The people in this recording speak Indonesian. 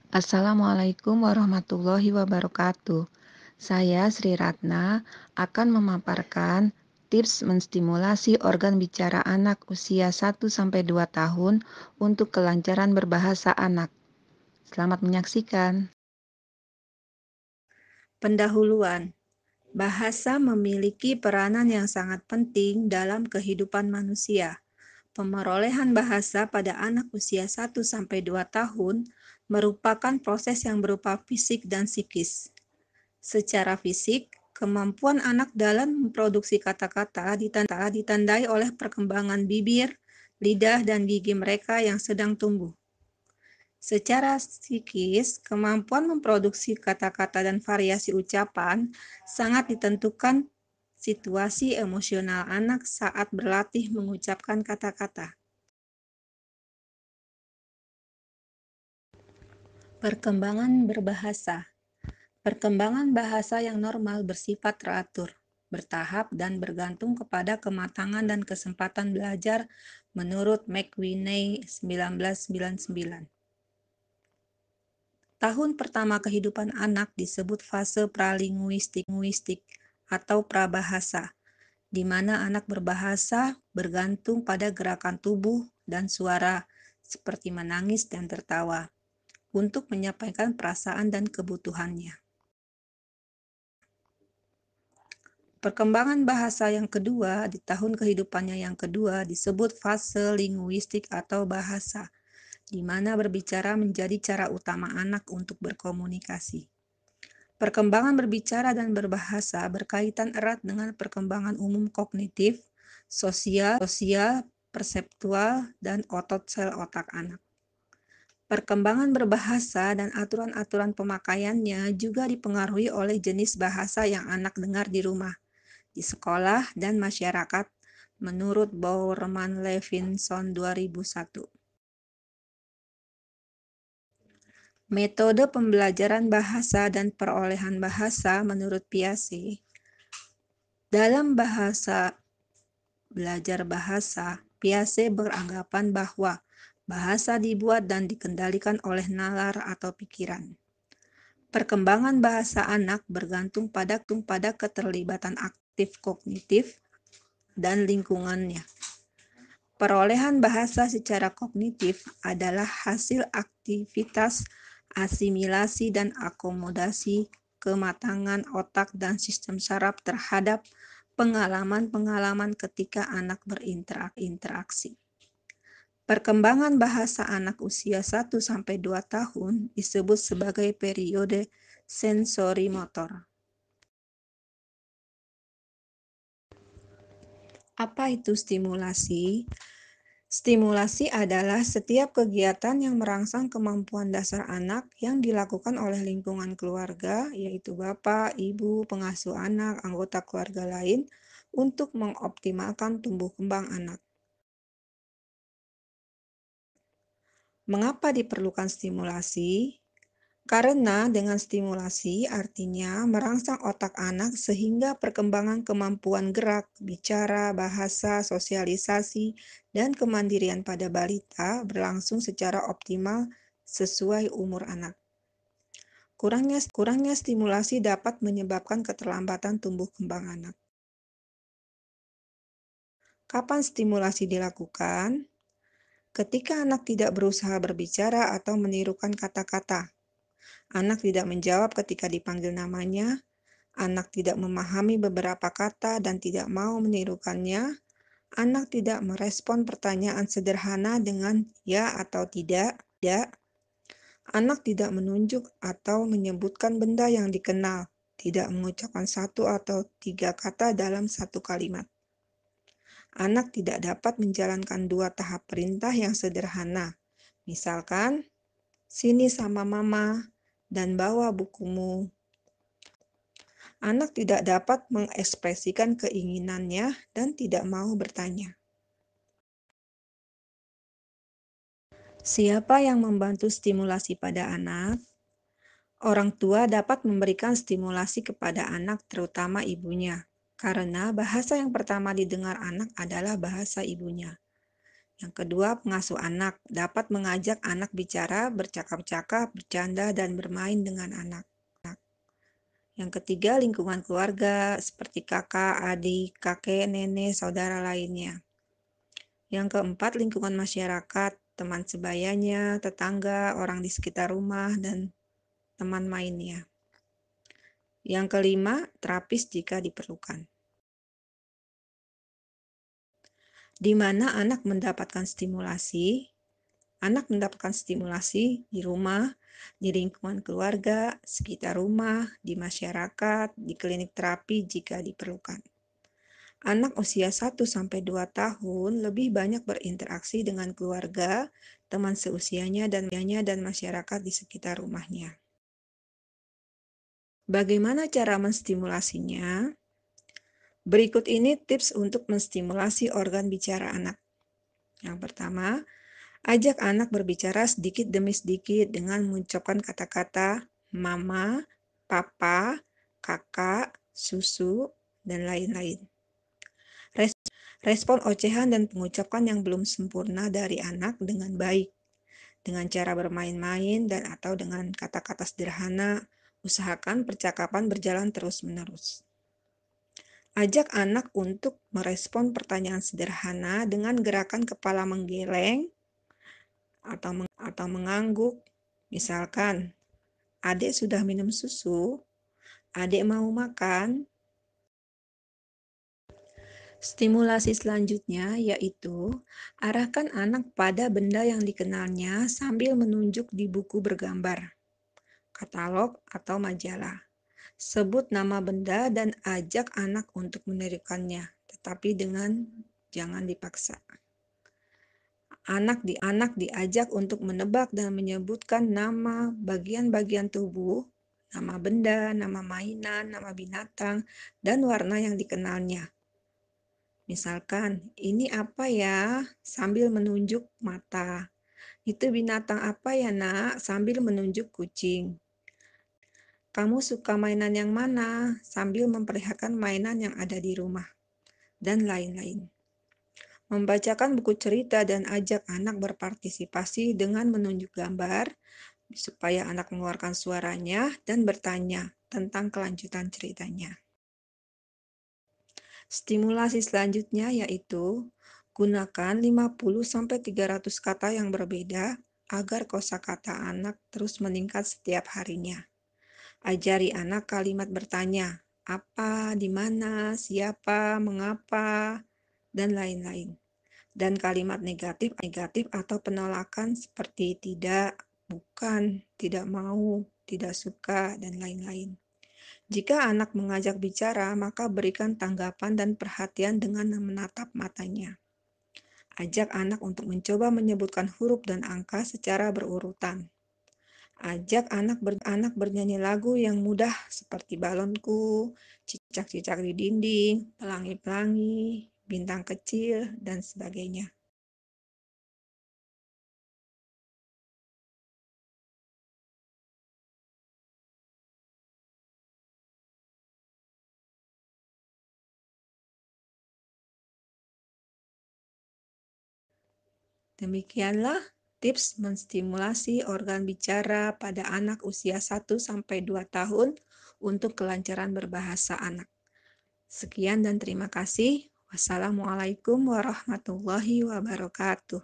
Assalamualaikum warahmatullahi wabarakatuh. Saya Sri Ratna akan memaparkan tips menstimulasi organ bicara anak usia 1-2 tahun untuk kelancaran berbahasa anak. Selamat menyaksikan. Pendahuluan. Bahasa memiliki peranan yang sangat penting dalam kehidupan manusia. Pemerolehan bahasa pada anak usia 1-2 tahun merupakan proses yang berupa fisik dan psikis. Secara fisik, kemampuan anak dalam memproduksi kata-kata ditandai oleh perkembangan bibir, lidah, dan gigi mereka yang sedang tumbuh. Secara psikis, kemampuan memproduksi kata-kata dan variasi ucapan sangat ditentukan situasi emosional anak saat berlatih mengucapkan kata-kata. Perkembangan berbahasa. Perkembangan bahasa yang normal bersifat teratur, bertahap, dan bergantung kepada kematangan dan kesempatan belajar menurut McWhinney 1999. Tahun pertama kehidupan anak disebut fase pralinguistik atau prabahasa, di mana anak berbahasa bergantung pada gerakan tubuh dan suara seperti menangis dan tertawa untuk menyampaikan perasaan dan kebutuhannya. Perkembangan bahasa yang kedua di tahun kehidupannya yang kedua disebut fase linguistik atau bahasa, di mana berbicara menjadi cara utama anak untuk berkomunikasi. Perkembangan berbicara dan berbahasa berkaitan erat dengan perkembangan umum kognitif, sosial, perseptual, dan otot sel otak anak. Perkembangan berbahasa dan aturan-aturan pemakaiannya juga dipengaruhi oleh jenis bahasa yang anak dengar di rumah, di sekolah, dan masyarakat, menurut Bowerman Levinson 2001. Metode pembelajaran bahasa dan perolehan bahasa menurut Piaget. Dalam belajar bahasa, Piaget beranggapan bahwa bahasa dibuat dan dikendalikan oleh nalar atau pikiran. Perkembangan bahasa anak bergantung pada keterlibatan aktif kognitif dan lingkungannya. Perolehan bahasa secara kognitif adalah hasil aktivitas asimilasi dan akomodasi kematangan otak dan sistem saraf terhadap pengalaman-pengalaman ketika anak berinteraksi. Perkembangan bahasa anak usia 1-2 tahun disebut sebagai periode sensorimotor. Apa itu stimulasi? Stimulasi adalah setiap kegiatan yang merangsang kemampuan dasar anak yang dilakukan oleh lingkungan keluarga, yaitu bapak, ibu, pengasuh anak, anggota keluarga lain, untuk mengoptimalkan tumbuh kembang anak. Mengapa diperlukan stimulasi? Karena dengan stimulasi artinya merangsang otak anak sehingga perkembangan kemampuan gerak, bicara, bahasa, sosialisasi, dan kemandirian pada balita berlangsung secara optimal sesuai umur anak. Kurangnya stimulasi dapat menyebabkan keterlambatan tumbuh kembang anak. Kapan stimulasi dilakukan? Ketika anak tidak berusaha berbicara atau menirukan kata-kata. Anak tidak menjawab ketika dipanggil namanya, anak tidak memahami beberapa kata dan tidak mau menirukannya, anak tidak merespon pertanyaan sederhana dengan ya atau tidak, anak tidak menunjuk atau menyebutkan benda yang dikenal, tidak mengucapkan 1 atau 3 kata dalam satu kalimat. Anak tidak dapat menjalankan 2 tahap perintah yang sederhana, misalkan, sini sama mama, dan bawa bukumu. Anak tidak dapat mengekspresikan keinginannya dan tidak mau bertanya. Siapa yang membantu stimulasi pada anak? Orang tua dapat memberikan stimulasi kepada anak, terutama ibunya, karena bahasa yang pertama didengar anak adalah bahasa ibunya. Yang kedua, pengasuh anak dapat mengajak anak bicara, bercakap-cakap, bercanda, dan bermain dengan anak. Yang ketiga, lingkungan keluarga seperti kakak, adik, kakek, nenek, saudara lainnya. Yang keempat, lingkungan masyarakat, teman sebayanya, tetangga, orang di sekitar rumah, dan teman mainnya. Yang kelima, terapis jika diperlukan. Di mana anak mendapatkan stimulasi? Anak mendapatkan stimulasi di rumah, di lingkungan keluarga, sekitar rumah, di masyarakat, di klinik terapi jika diperlukan. Anak usia 1-2 tahun lebih banyak berinteraksi dengan keluarga, teman seusianya, dan masyarakat di sekitar rumahnya. Bagaimana cara menstimulasinya? Berikut ini tips untuk menstimulasi organ bicara anak. Yang pertama, ajak anak berbicara sedikit demi sedikit dengan mengucapkan kata-kata mama, papa, kakak, susu, dan lain-lain. Respon ocehan dan pengucapan yang belum sempurna dari anak dengan baik, dengan cara bermain-main dan atau dengan kata-kata sederhana. Usahakan percakapan berjalan terus-menerus. Ajak anak untuk merespon pertanyaan sederhana dengan gerakan kepala menggeleng atau mengangguk. Misalkan, "Adik sudah minum susu? Adik mau makan?" Stimulasi selanjutnya yaitu arahkan anak pada benda yang dikenalnya sambil menunjuk di buku bergambar, katalog, atau majalah. Sebut nama benda dan ajak anak untuk menirukannya, tetapi jangan dipaksa. Anak diajak untuk menebak dan menyebutkan nama bagian-bagian tubuh, nama benda, nama mainan, nama binatang, dan warna yang dikenalnya. Misalkan, "Ini apa ya?" sambil menunjuk mata. "Itu binatang apa ya, Nak?" sambil menunjuk kucing. "Kamu suka mainan yang mana?" sambil memperlihatkan mainan yang ada di rumah, dan lain-lain. Membacakan buku cerita dan ajak anak berpartisipasi dengan menunjuk gambar, supaya anak mengeluarkan suaranya dan bertanya tentang kelanjutan ceritanya. Stimulasi selanjutnya yaitu gunakan 50-300 kata yang berbeda agar kosakata anak terus meningkat setiap harinya. Ajari anak kalimat bertanya, apa, di mana, siapa, mengapa, dan lain-lain. Dan kalimat negatif atau penolakan seperti tidak, bukan, tidak mau, tidak suka, dan lain-lain. Jika anak mengajak bicara, maka berikan tanggapan dan perhatian dengan menatap matanya. Ajak anak untuk mencoba menyebutkan huruf dan angka secara berurutan. Ajak anak bernyanyi lagu yang mudah seperti balonku, cicak-cicak di dinding, pelangi-pelangi, bintang kecil, dan sebagainya. Demikianlah tips menstimulasi organ bicara pada anak usia 1-2 tahun untuk kelancaran berbahasa anak. Sekian dan terima kasih. Wassalamualaikum warahmatullahi wabarakatuh.